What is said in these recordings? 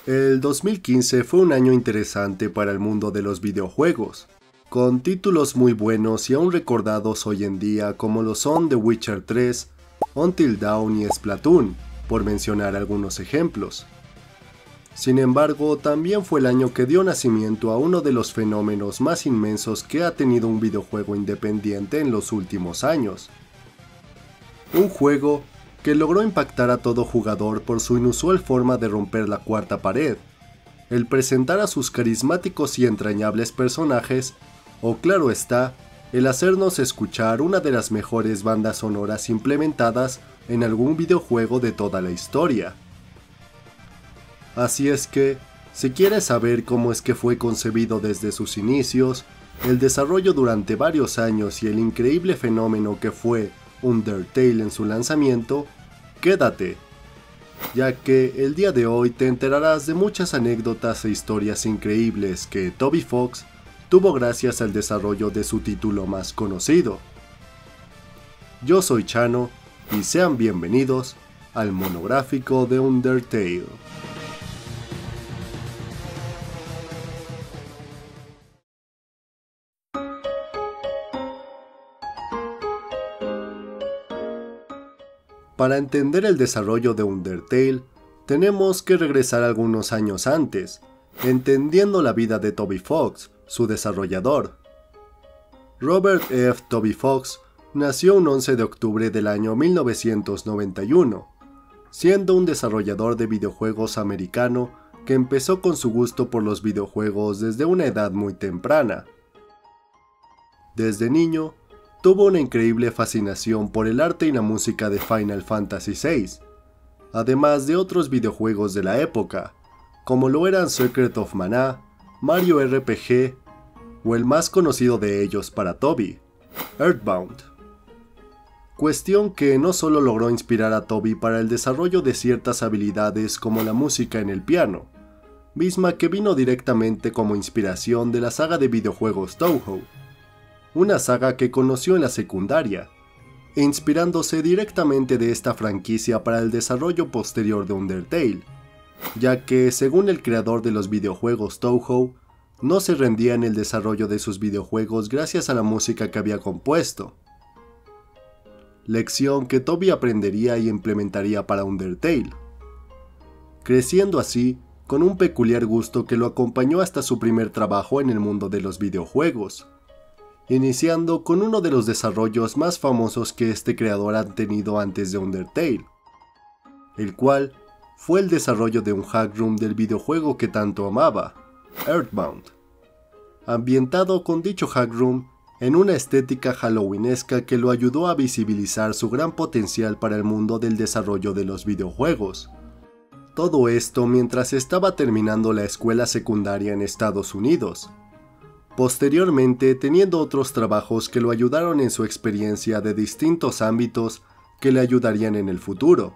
El 2015 fue un año interesante para el mundo de los videojuegos, con títulos muy buenos y aún recordados hoy en día como lo son The Witcher 3, Until Dawn y Splatoon, por mencionar algunos ejemplos. Sin embargo, también fue el año que dio nacimiento a uno de los fenómenos más inmensos que ha tenido un videojuego independiente en los últimos años. Un juego que logró impactar a todo jugador por su inusual forma de romper la cuarta pared, el presentar a sus carismáticos y entrañables personajes, o claro está, el hacernos escuchar una de las mejores bandas sonoras implementadas en algún videojuego de toda la historia. Así es que, si quieres saber cómo es que fue concebido desde sus inicios, el desarrollo durante varios años y el increíble fenómeno que fue Undertale en su lanzamiento, quédate, ya que el día de hoy te enterarás de muchas anécdotas e historias increíbles que Toby Fox tuvo gracias al desarrollo de su título más conocido. Yo soy Chano y sean bienvenidos al monográfico de Undertale. Para entender el desarrollo de Undertale, tenemos que regresar algunos años antes, entendiendo la vida de Toby Fox, su desarrollador. Robert F. Toby Fox nació un 11 de octubre del año 1991, siendo un desarrollador de videojuegos americano que empezó con su gusto por los videojuegos desde una edad muy temprana. Desde niño, tuvo una increíble fascinación por el arte y la música de Final Fantasy VI, además de otros videojuegos de la época, como lo eran Secret of Mana, Mario RPG, o el más conocido de ellos para Toby, Earthbound. Cuestión que no solo logró inspirar a Toby para el desarrollo de ciertas habilidades como la música en el piano, misma que vino directamente como inspiración de la saga de videojuegos Touhou, una saga que conoció en la secundaria, e inspirándose directamente de esta franquicia para el desarrollo posterior de Undertale, ya que según el creador de los videojuegos Touhou, no se rendía en el desarrollo de sus videojuegos gracias a la música que había compuesto. Lección que Toby aprendería y implementaría para Undertale, creciendo así con un peculiar gusto que lo acompañó hasta su primer trabajo en el mundo de los videojuegos, iniciando con uno de los desarrollos más famosos que este creador ha tenido antes de Undertale, el cual fue el desarrollo de un hack room del videojuego que tanto amaba, Earthbound, ambientado con dicho hack room en una estética halloweenesca que lo ayudó a visibilizar su gran potencial para el mundo del desarrollo de los videojuegos. Todo esto mientras estaba terminando la escuela secundaria en Estados Unidos, posteriormente teniendo otros trabajos que lo ayudaron en su experiencia de distintos ámbitos que le ayudarían en el futuro,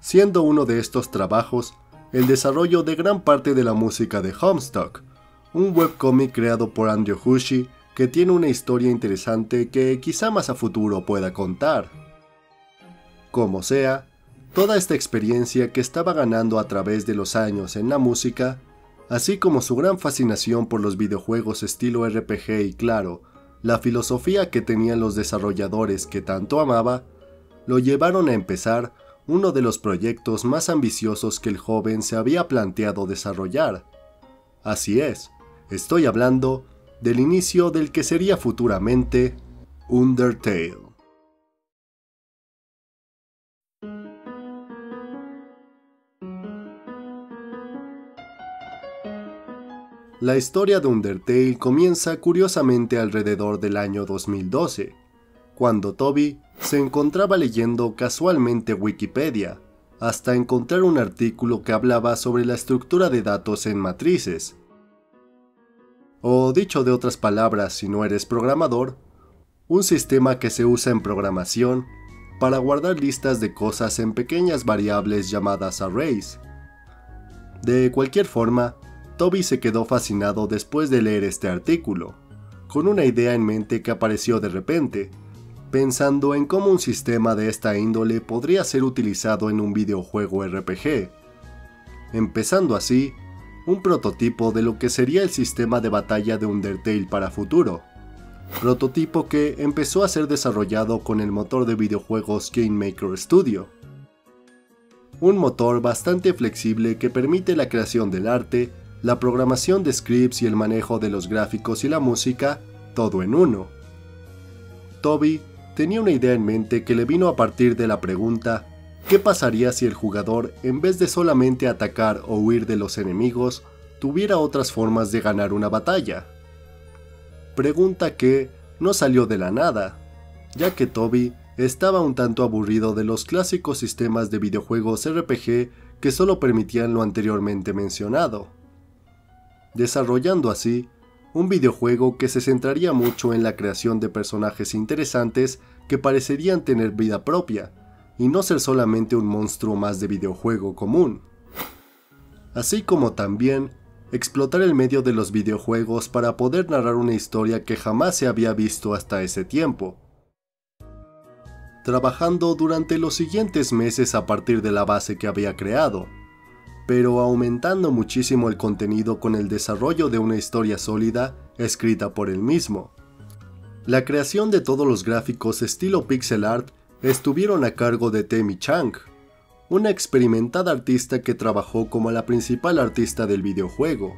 siendo uno de estos trabajos el desarrollo de gran parte de la música de Homestuck, un webcómic creado por Andrew Hushie que tiene una historia interesante que quizá más a futuro pueda contar. Como sea, toda esta experiencia que estaba ganando a través de los años en la música, así como su gran fascinación por los videojuegos estilo RPG y claro, la filosofía que tenían los desarrolladores que tanto amaba, lo llevaron a empezar uno de los proyectos más ambiciosos que el joven se había planteado desarrollar. Así es, estoy hablando del inicio del que sería futuramente Undertale. La historia de Undertale comienza curiosamente alrededor del año 2012, cuando Toby se encontraba leyendo casualmente Wikipedia, hasta encontrar un artículo que hablaba sobre la estructura de datos en matrices. O dicho de otras palabras, si no eres programador, un sistema que se usa en programación para guardar listas de cosas en pequeñas variables llamadas arrays. De cualquier forma, Toby se quedó fascinado después de leer este artículo, con una idea en mente que apareció de repente, pensando en cómo un sistema de esta índole podría ser utilizado en un videojuego RPG. empezando así un prototipo de lo que sería el sistema de batalla de Undertale para futuro, prototipo que empezó a ser desarrollado con el motor de videojuegos Game Maker Studio. Un motor bastante flexible que permite la creación del arte, la programación de scripts y el manejo de los gráficos y la música, todo en uno. Toby tenía una idea en mente que le vino a partir de la pregunta: ¿qué pasaría si el jugador, en vez de solamente atacar o huir de los enemigos, tuviera otras formas de ganar una batalla? Pregunta que no salió de la nada, ya que Toby estaba un tanto aburrido de los clásicos sistemas de videojuegos RPG que solo permitían lo anteriormente mencionado, desarrollando así un videojuego que se centraría mucho en la creación de personajes interesantes que parecerían tener vida propia, y no ser solamente un monstruo más de videojuego común. Así como también explotar el medio de los videojuegos para poder narrar una historia que jamás se había visto hasta ese tiempo, trabajando durante los siguientes meses a partir de la base que había creado, pero aumentando muchísimo el contenido con el desarrollo de una historia sólida escrita por él mismo. La creación de todos los gráficos estilo pixel art estuvieron a cargo de Temi Chang, una experimentada artista que trabajó como la principal artista del videojuego,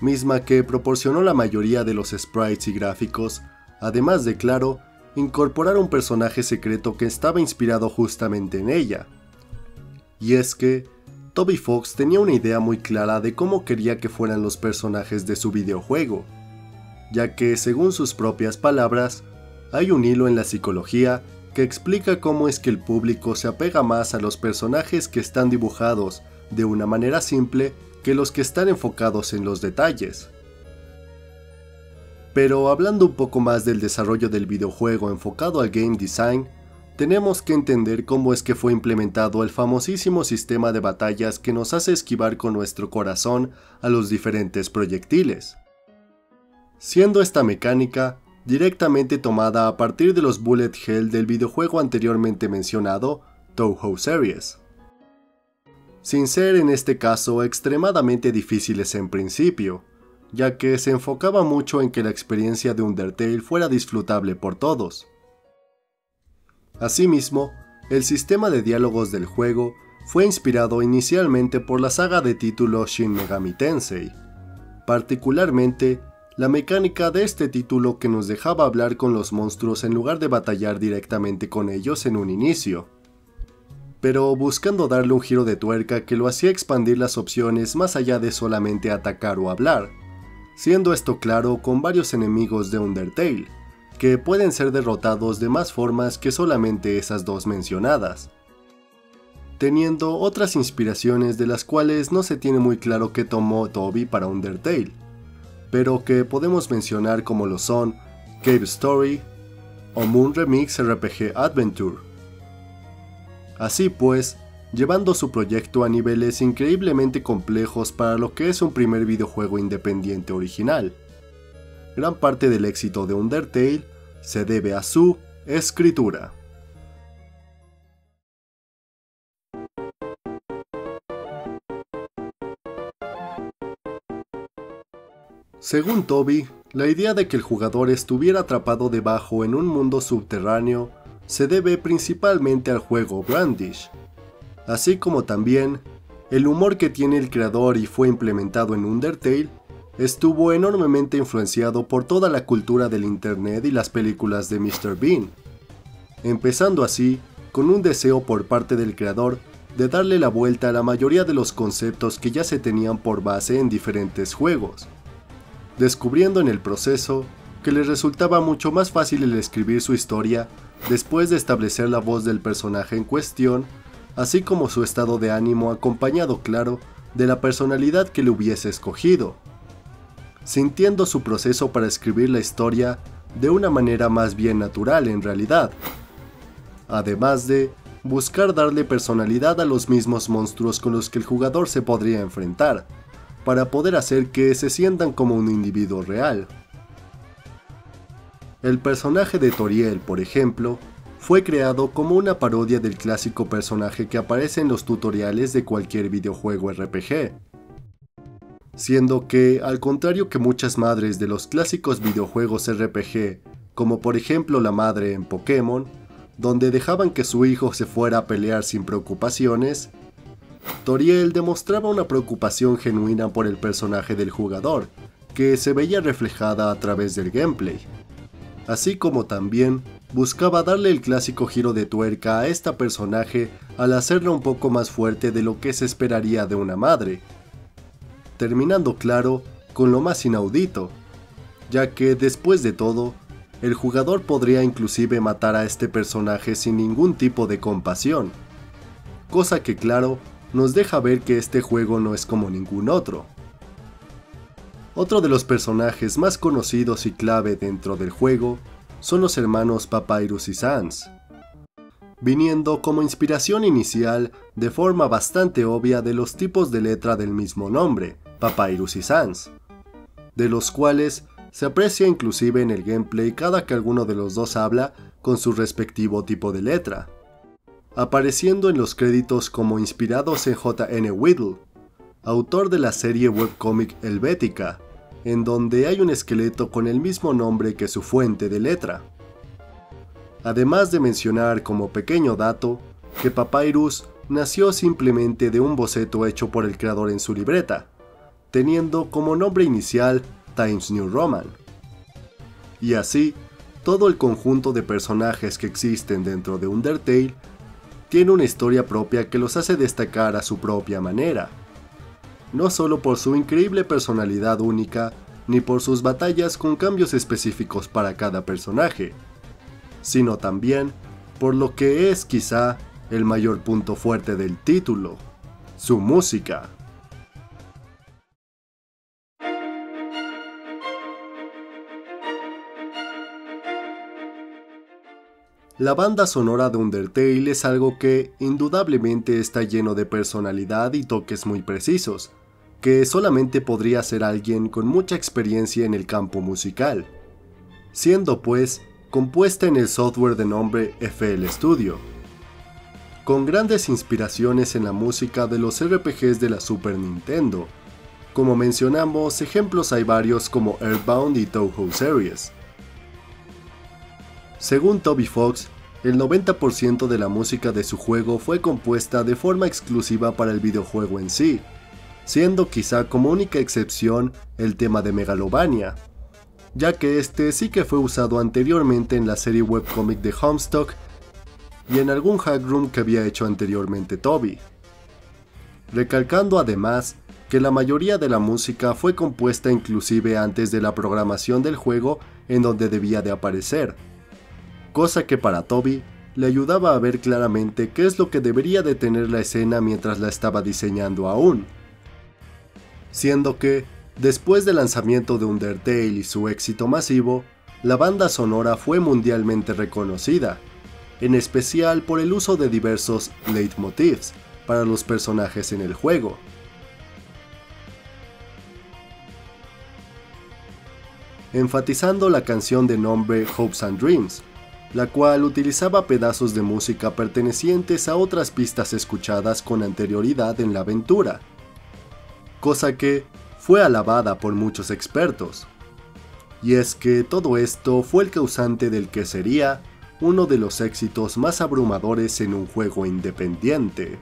misma que proporcionó la mayoría de los sprites y gráficos, además de, claro, incorporar un personaje secreto que estaba inspirado justamente en ella. Y es que Toby Fox tenía una idea muy clara de cómo quería que fueran los personajes de su videojuego, ya que, según sus propias palabras, hay un hilo en la psicología que explica cómo es que el público se apega más a los personajes que están dibujados de una manera simple que los que están enfocados en los detalles. Pero hablando un poco más del desarrollo del videojuego enfocado al game design, tenemos que entender cómo es que fue implementado el famosísimo sistema de batallas que nos hace esquivar con nuestro corazón a los diferentes proyectiles, siendo esta mecánica directamente tomada a partir de los bullet hell del videojuego anteriormente mencionado, Touhou Series, sin ser en este caso extremadamente difíciles en principio, ya que se enfocaba mucho en que la experiencia de Undertale fuera disfrutable por todos. Asimismo, el sistema de diálogos del juego fue inspirado inicialmente por la saga de título Shin Megami Tensei, particularmente la mecánica de este título que nos dejaba hablar con los monstruos en lugar de batallar directamente con ellos en un inicio, pero buscando darle un giro de tuerca que lo hacía expandir las opciones más allá de solamente atacar o hablar, siendo esto claro con varios enemigos de Undertale, que pueden ser derrotados de más formas que solamente esas dos mencionadas, teniendo otras inspiraciones de las cuales no se tiene muy claro qué tomó Toby para Undertale, pero que podemos mencionar como lo son Cave Story o Moon Remix RPG Adventure. Así pues, llevando su proyecto a niveles increíblemente complejos para lo que es un primer videojuego independiente original. Gran parte del éxito de Undertale se debe a su escritura. Según Toby, la idea de que el jugador estuviera atrapado debajo en un mundo subterráneo se debe principalmente al juego Brandish, así como también el humor que tiene el creador y fue implementado en Undertale estuvo enormemente influenciado por toda la cultura del internet y las películas de Mr. Bean, empezando así con un deseo por parte del creador de darle la vuelta a la mayoría de los conceptos que ya se tenían por base en diferentes juegos, descubriendo en el proceso que le resultaba mucho más fácil el escribir su historia después de establecer la voz del personaje en cuestión, así como su estado de ánimo acompañado, claro, de la personalidad que le hubiese escogido, sintiendo su proceso para escribir la historia de una manera más bien natural en realidad, además de buscar darle personalidad a los mismos monstruos con los que el jugador se podría enfrentar, para poder hacer que se sientan como un individuo real. El personaje de Toriel, por ejemplo, fue creado como una parodia del clásico personaje que aparece en los tutoriales de cualquier videojuego RPG. Siendo que, al contrario que muchas madres de los clásicos videojuegos RPG, como por ejemplo la madre en Pokémon, donde dejaban que su hijo se fuera a pelear sin preocupaciones, Toriel demostraba una preocupación genuina por el personaje del jugador, que se veía reflejada a través del gameplay, así como también buscaba darle el clásico giro de tuerca a esta personaje al hacerla un poco más fuerte de lo que se esperaría de una madre, terminando claro con lo más inaudito, ya que después de todo, el jugador podría inclusive matar a este personaje sin ningún tipo de compasión, cosa que claro, nos deja ver que este juego no es como ningún otro. Otro de los personajes más conocidos y clave dentro del juego son los hermanos Papyrus y Sans, viniendo como inspiración inicial de forma bastante obvia de los tipos de letra del mismo nombre, Papyrus y Sans, de los cuales se aprecia inclusive en el gameplay cada que alguno de los dos habla con su respectivo tipo de letra, apareciendo en los créditos como inspirados en J.N. Whittle, autor de la serie webcómic Helvética, en donde hay un esqueleto con el mismo nombre que su fuente de letra. Además de mencionar como pequeño dato que Papyrus nació simplemente de un boceto hecho por el creador en su libreta, teniendo como nombre inicial Times New Roman. Y así, todo el conjunto de personajes que existen dentro de Undertale tiene una historia propia que los hace destacar a su propia manera, no solo por su increíble personalidad única, ni por sus batallas con cambios específicos para cada personaje, sino también por lo que es quizá el mayor punto fuerte del título, su música. La banda sonora de Undertale es algo que indudablemente está lleno de personalidad y toques muy precisos, que solamente podría hacer alguien con mucha experiencia en el campo musical, siendo pues compuesta en el software de nombre FL Studio, con grandes inspiraciones en la música de los RPGs de la Super Nintendo. Como mencionamos, ejemplos hay varios como Earthbound y Touhou Series. Según Toby Fox, el 90% de la música de su juego fue compuesta de forma exclusiva para el videojuego en sí, siendo quizá como única excepción el tema de Megalovania, ya que este sí que fue usado anteriormente en la serie webcomic de Homestuck y en algún hackroom que había hecho anteriormente Toby, recalcando además que la mayoría de la música fue compuesta inclusive antes de la programación del juego en donde debía de aparecer, cosa que para Toby le ayudaba a ver claramente qué es lo que debería de tener la escena mientras la estaba diseñando aún. Siendo que, después del lanzamiento de Undertale y su éxito masivo, la banda sonora fue mundialmente reconocida, en especial por el uso de diversos leitmotifs para los personajes en el juego. Enfatizando la canción de nombre Hopes and Dreams, la cual utilizaba pedazos de música pertenecientes a otras pistas escuchadas con anterioridad en la aventura, cosa que fue alabada por muchos expertos. Y es que todo esto fue el causante del que sería uno de los éxitos más abrumadores en un juego independiente.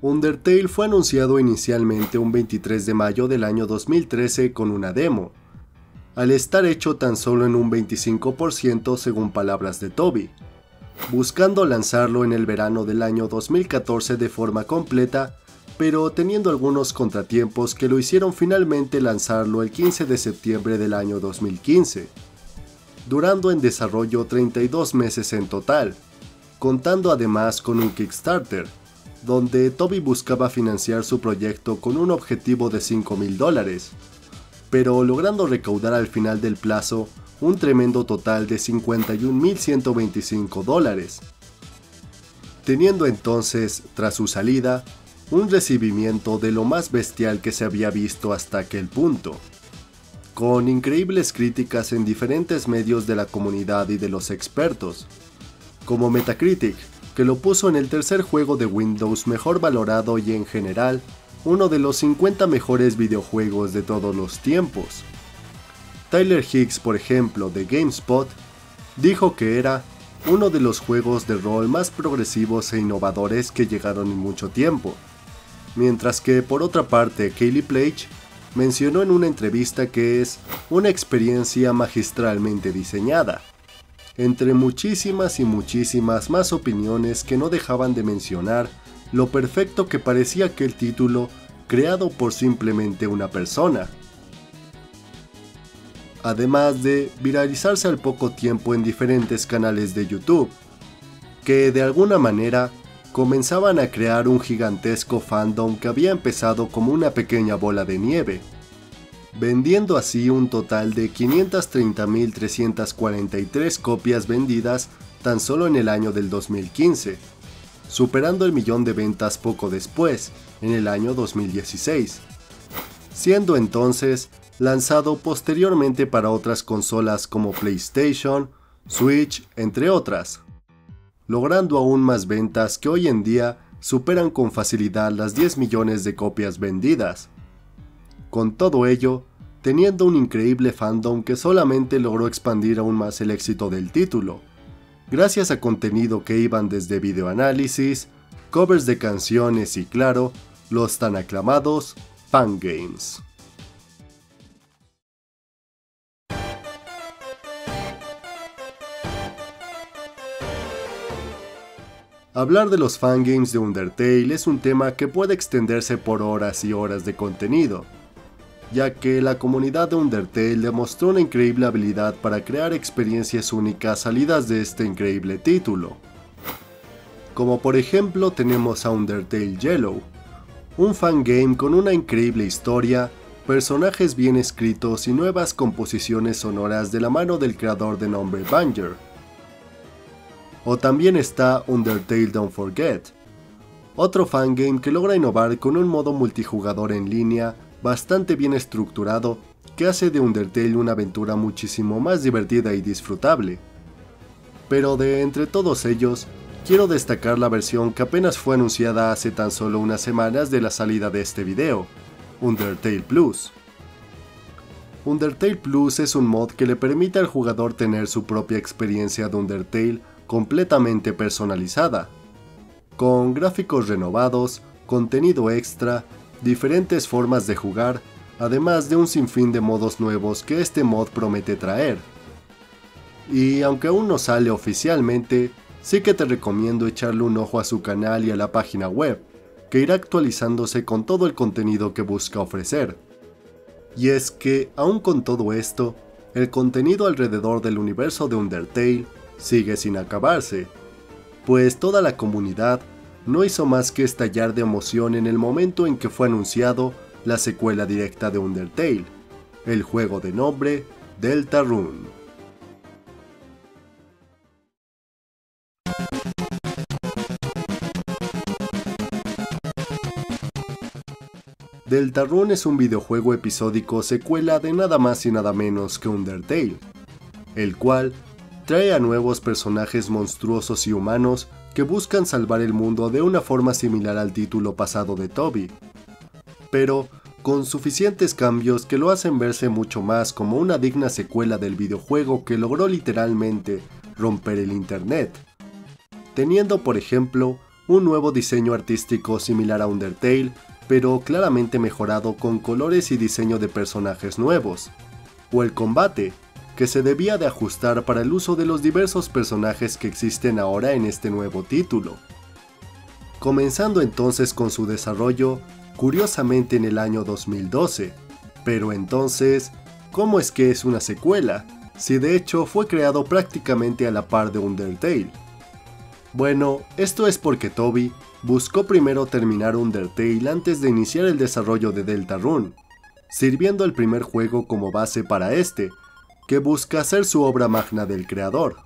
Undertale fue anunciado inicialmente un 23 de mayo del año 2013 con una demo, al estar hecho tan solo en un 25% según palabras de Toby, buscando lanzarlo en el verano del año 2014 de forma completa, pero teniendo algunos contratiempos que lo hicieron finalmente lanzarlo el 15 de septiembre del año 2015, durando en desarrollo 32 meses en total, contando además con un Kickstarter, donde Toby buscaba financiar su proyecto con un objetivo de $5,000, pero logrando recaudar al final del plazo un tremendo total de $51,125, teniendo entonces, tras su salida, un recibimiento de lo más bestial que se había visto hasta aquel punto, con increíbles críticas en diferentes medios de la comunidad y de los expertos, como Metacritic, que lo puso en el tercer juego de Windows mejor valorado y en general, uno de los 50 mejores videojuegos de todos los tiempos. Tyler Hicks, por ejemplo, de GameSpot, dijo que era uno de los juegos de rol más progresivos e innovadores que llegaron en mucho tiempo, mientras que por otra parte Caleb Plage mencionó en una entrevista que es una experiencia magistralmente diseñada, entre muchísimas y muchísimas más opiniones que no dejaban de mencionar lo perfecto que parecía aquel título creado por simplemente una persona. Además de viralizarse al poco tiempo en diferentes canales de YouTube, que de alguna manera comenzaban a crear un gigantesco fandom que había empezado como una pequeña bola de nieve, vendiendo así un total de 530.343 copias vendidas tan solo en el año del 2015, superando el millón de ventas poco después, en el año 2016, siendo entonces lanzado posteriormente para otras consolas como PlayStation, Switch, entre otras, logrando aún más ventas que hoy en día superan con facilidad las 10 millones de copias vendidas. Con todo ello, teniendo un increíble fandom que solamente logró expandir aún más el éxito del título, gracias a contenido que iban desde videoanálisis, covers de canciones y claro, los tan aclamados fangames. Hablar de los fangames de Undertale es un tema que puede extenderse por horas y horas de contenido, ya que la comunidad de Undertale demostró una increíble habilidad para crear experiencias únicas salidas de este increíble título. Como por ejemplo tenemos a Undertale Yellow, un fangame con una increíble historia, personajes bien escritos y nuevas composiciones sonoras de la mano del creador de nombre Banger. O también está Undertale Don't Forget, otro fangame que logra innovar con un modo multijugador en línea bastante bien estructurado que hace de Undertale una aventura muchísimo más divertida y disfrutable. Pero de entre todos ellos, quiero destacar la versión que apenas fue anunciada hace tan solo unas semanas de la salida de este video, Undertale Plus. Undertale Plus es un mod que le permite al jugador tener su propia experiencia de Undertale completamente personalizada, con gráficos renovados, contenido extra, diferentes formas de jugar, además de un sinfín de modos nuevos que este mod promete traer. Y aunque aún no sale oficialmente, sí que te recomiendo echarle un ojo a su canal y a la página web, que irá actualizándose con todo el contenido que busca ofrecer. Y es que, aún con todo esto, el contenido alrededor del universo de Undertale sigue sin acabarse, pues toda la comunidad no hizo más que estallar de emoción en el momento en que fue anunciado la secuela directa de Undertale, el juego de nombre Deltarune. Deltarune es un videojuego episódico secuela de nada más y nada menos que Undertale, el cual trae a nuevos personajes monstruosos y humanos que buscan salvar el mundo de una forma similar al título pasado de Toby, pero con suficientes cambios que lo hacen verse mucho más como una digna secuela del videojuego que logró literalmente romper el internet, teniendo por ejemplo un nuevo diseño artístico similar a Undertale, pero claramente mejorado con colores y diseño de personajes nuevos, o el combate, que se debía de ajustar para el uso de los diversos personajes que existen ahora en este nuevo título. Comenzando entonces con su desarrollo, curiosamente en el año 2012, pero entonces, ¿cómo es que es una secuela, si de hecho fue creado prácticamente a la par de Undertale? Bueno, esto es porque Toby buscó primero terminar Undertale antes de iniciar el desarrollo de Deltarune, sirviendo el primer juego como base para este, que busca ser su obra magna del creador.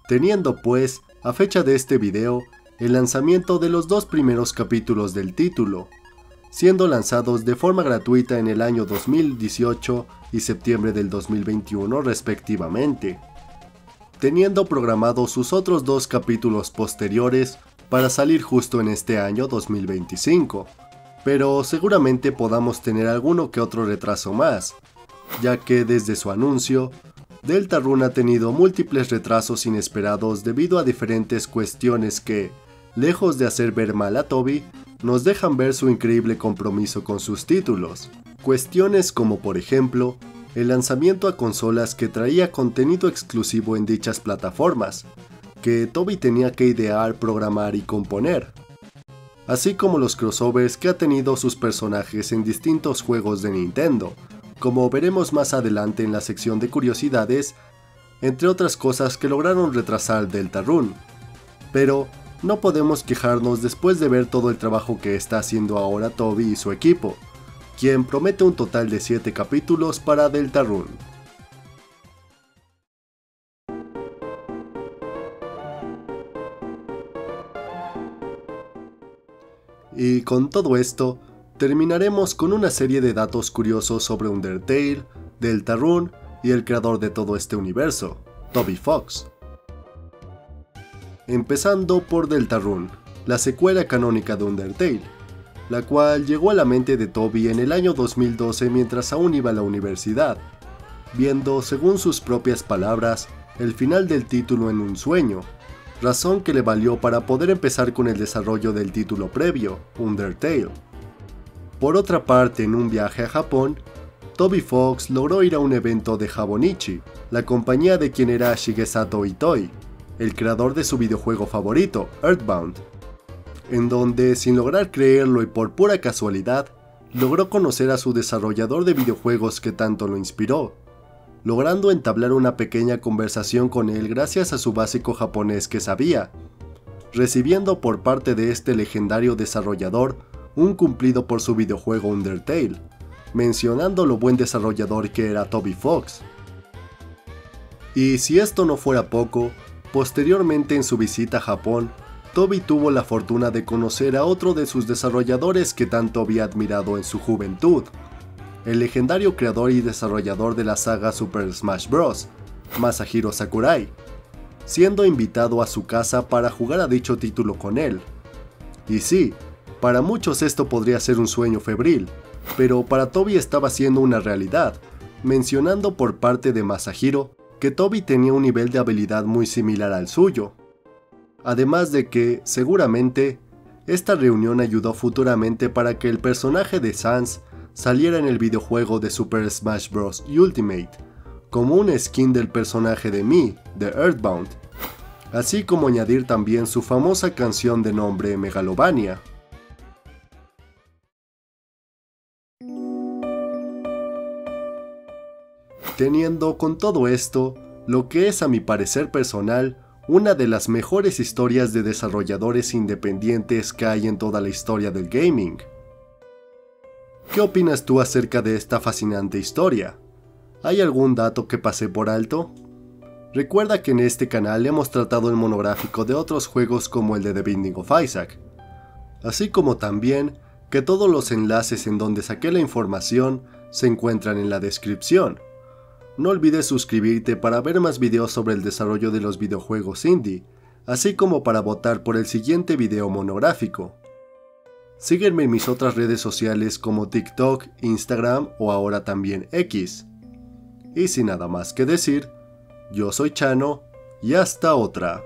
Teniendo pues, a fecha de este video, el lanzamiento de los 2 primeros capítulos del título, siendo lanzados de forma gratuita en el año 2018 y septiembre del 2021 respectivamente, teniendo programados sus otros 2 capítulos posteriores para salir justo en este año 2025, pero seguramente podamos tener alguno que otro retraso más, ya que desde su anuncio, Deltarune ha tenido múltiples retrasos inesperados debido a diferentes cuestiones que, lejos de hacer ver mal a Toby, nos dejan ver su increíble compromiso con sus títulos. Cuestiones como por ejemplo, el lanzamiento a consolas que traía contenido exclusivo en dichas plataformas, que Toby tenía que idear, programar y componer, así como los crossovers que ha tenido sus personajes en distintos juegos de Nintendo, como veremos más adelante en la sección de curiosidades, entre otras cosas que lograron retrasar Deltarune. Pero no podemos quejarnos después de ver todo el trabajo que está haciendo ahora Toby y su equipo, quien promete un total de 7 capítulos para Deltarune. Y con todo esto, terminaremos con una serie de datos curiosos sobre Undertale, Deltarune y el creador de todo este universo, Toby Fox. Empezando por Deltarune, la secuela canónica de Undertale, la cual llegó a la mente de Toby en el año 2012 mientras aún iba a la universidad, viendo, según sus propias palabras, el final del título en un sueño, razón que le valió para poder empezar con el desarrollo del título previo, Undertale. Por otra parte, en un viaje a Japón, Toby Fox logró ir a un evento de Habonichi, la compañía de quien era Shigesato Itoi, el creador de su videojuego favorito, Earthbound, en donde, sin lograr creerlo y por pura casualidad, logró conocer a su desarrollador de videojuegos que tanto lo inspiró, logrando entablar una pequeña conversación con él gracias a su básico japonés que sabía, recibiendo por parte de este legendario desarrollador un cumplido por su videojuego Undertale, mencionando lo buen desarrollador que era Toby Fox. Y si esto no fuera poco, posteriormente en su visita a Japón, Toby tuvo la fortuna de conocer a otro de sus desarrolladores que tanto había admirado en su juventud, el legendario creador y desarrollador de la saga Super Smash Bros., Masahiro Sakurai, siendo invitado a su casa para jugar a dicho título con él. Y sí, para muchos esto podría ser un sueño febril, pero para Toby estaba siendo una realidad, mencionando por parte de Masahiro que Toby tenía un nivel de habilidad muy similar al suyo. Además de que, seguramente, esta reunión ayudó futuramente para que el personaje de Sans saliera en el videojuego de Super Smash Bros. Ultimate, como un skin del personaje de Mii, de Earthbound, así como añadir también su famosa canción de nombre Megalovania. Teniendo con todo esto, lo que es a mi parecer personal, una de las mejores historias de desarrolladores independientes que hay en toda la historia del gaming. ¿Qué opinas tú acerca de esta fascinante historia? ¿Hay algún dato que pasé por alto? Recuerda que en este canal hemos tratado el monográfico de otros juegos como el de The Binding of Isaac, así como también que todos los enlaces en donde saqué la información se encuentran en la descripción. No olvides suscribirte para ver más videos sobre el desarrollo de los videojuegos indie, así como para votar por el siguiente video monográfico. Sígueme en mis otras redes sociales como TikTok, Instagram o ahora también X. Y sin nada más que decir, yo soy Chano y hasta otra.